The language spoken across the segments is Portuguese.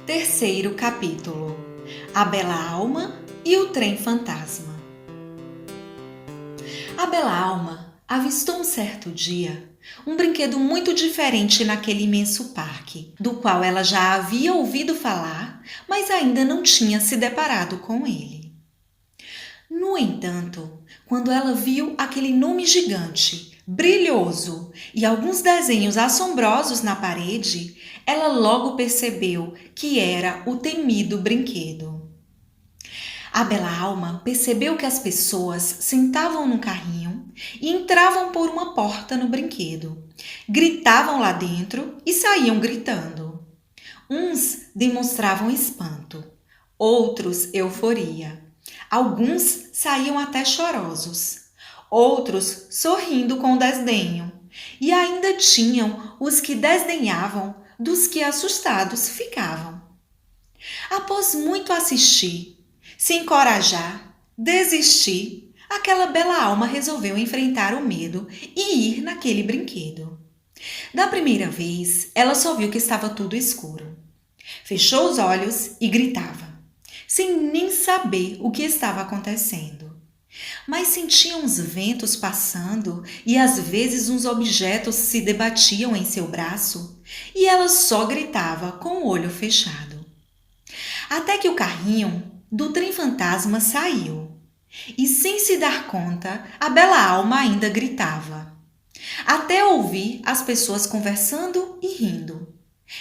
Terceiro capítulo: A Bela Alma e o Trem Fantasma. A Bela Alma avistou um certo dia um brinquedo muito diferente naquele imenso parque, do qual ela já havia ouvido falar, mas ainda não tinha se deparado com ele. No entanto, quando ela viu aquele nome gigante, brilhoso e alguns desenhos assombrosos na parede, ela logo percebeu que era o temido brinquedo. A Bela Alma percebeu que as pessoas sentavam no carrinho e entravam por uma porta no brinquedo, gritavam lá dentro e saíam gritando. Uns demonstravam espanto, outros euforia. Alguns saíam até chorosos, outros sorrindo com desdenho, e ainda tinham os que desdenhavam dos que assustados ficavam. Após muito assistir, se encorajar, desistir, aquela bela alma resolveu enfrentar o medo e ir naquele brinquedo. Da primeira vez, ela só viu que estava tudo escuro. Fechou os olhos e gritava, sem nem saber o que estava acontecendo. Mas sentia uns ventos passando e às vezes uns objetos se debatiam em seu braço e ela só gritava com o olho fechado. Até que o carrinho do trem fantasma saiu e, sem se dar conta, a bela alma ainda gritava, até ouvir as pessoas conversando e rindo.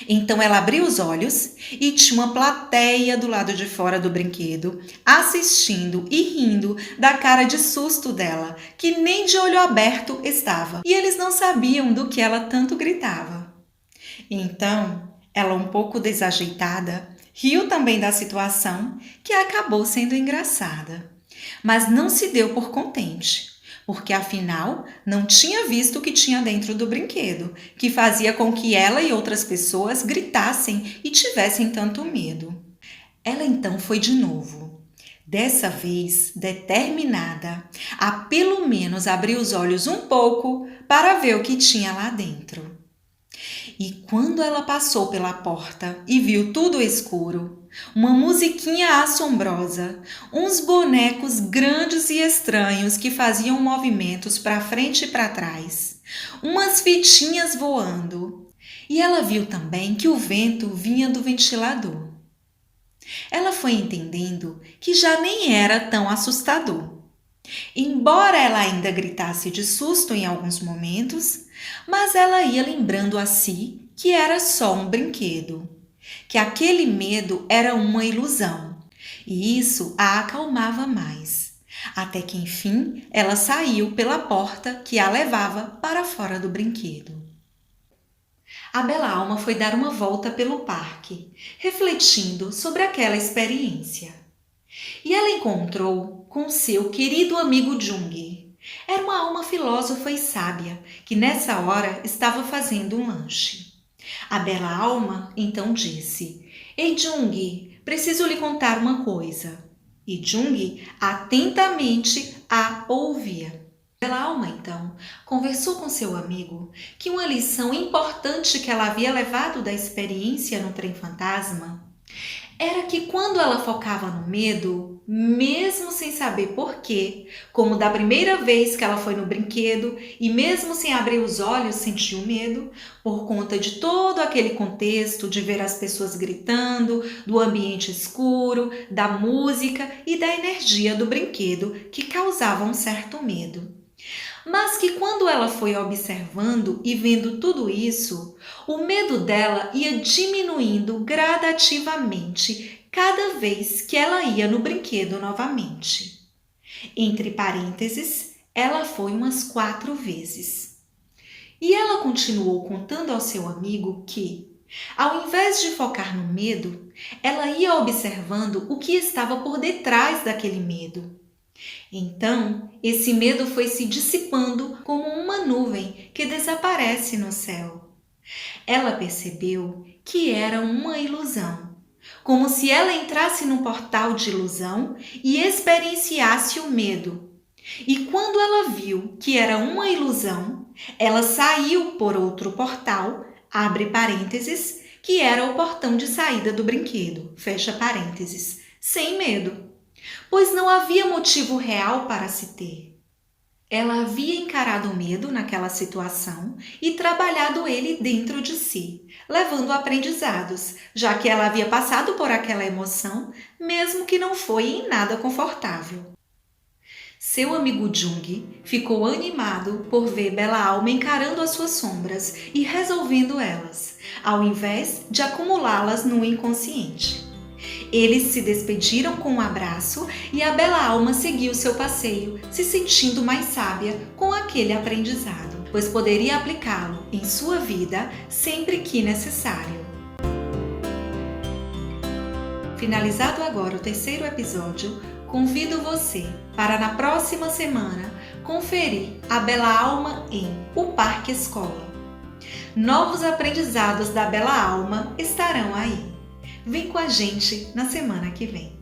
Então ela abriu os olhos e tinha uma plateia do lado de fora do brinquedo, assistindo e rindo da cara de susto dela, que nem de olho aberto estava, e eles não sabiam do que ela tanto gritava. Então, ela, um pouco desajeitada, riu também da situação, que acabou sendo engraçada. Mas não se deu por contente, porque afinal não tinha visto o que tinha dentro do brinquedo, que fazia com que ela e outras pessoas gritassem e tivessem tanto medo. Ela então foi de novo, dessa vez determinada a pelo menos abrir os olhos um pouco para ver o que tinha lá dentro. E quando ela passou pela porta e viu tudo escuro, uma musiquinha assombrosa, uns bonecos grandes e estranhos que faziam movimentos para frente e para trás, umas fitinhas voando, e ela viu também que o vento vinha do ventilador. Ela foi entendendo que já nem era tão assustador. Embora ela ainda gritasse de susto em alguns momentos, mas ela ia lembrando a si que era só um brinquedo, que aquele medo era uma ilusão, e isso a acalmava mais, até que enfim ela saiu pela porta que a levava para fora do brinquedo. A bela alma foi dar uma volta pelo parque, refletindo sobre aquela experiência. E ela encontrou com seu querido amigo Jung. Era uma alma filósofa e sábia, que nessa hora estava fazendo um lanche. A bela alma então disse: Ei Jung, preciso lhe contar uma coisa. E Jung atentamente a ouvia. A bela alma então conversou com seu amigo que uma lição importante que ela havia levado da experiência no trem fantasma era que quando ela focava no medo, mesmo sem saber porquê, como da primeira vez que ela foi no brinquedo e mesmo sem abrir os olhos sentiu medo, por conta de todo aquele contexto de ver as pessoas gritando, do ambiente escuro, da música e da energia do brinquedo que causava um certo medo. Mas que quando ela foi observando e vendo tudo isso, o medo dela ia diminuindo gradativamente cada vez que ela ia no brinquedo novamente. Entre parênteses, ela foi umas 4 vezes. E ela continuou contando ao seu amigo que, ao invés de focar no medo, ela ia observando o que estava por detrás daquele medo. Então, esse medo foi se dissipando como uma nuvem que desaparece no céu. Ela percebeu que era uma ilusão, como se ela entrasse num portal de ilusão e experienciasse o medo. E quando ela viu que era uma ilusão, ela saiu por outro portal, abre parênteses, que era o portão de saída do brinquedo, fecha parênteses, sem medo, pois não havia motivo real para se ter. Ela havia encarado o medo naquela situação e trabalhado ele dentro de si, levando aprendizados, já que ela havia passado por aquela emoção, mesmo que não foi em nada confortável. Seu amigo Jung ficou animado por ver Bela Alma encarando as suas sombras e resolvendo elas, ao invés de acumulá-las no inconsciente. Eles se despediram com um abraço e a Bela Alma seguiu seu passeio, se sentindo mais sábia com aquele aprendizado, pois poderia aplicá-lo em sua vida sempre que necessário. Finalizado agora o terceiro episódio, convido você para na próxima semana conferir a Bela Alma em O Parque Escola. Novos aprendizados da Bela Alma estarão aí. Vem com a gente na semana que vem.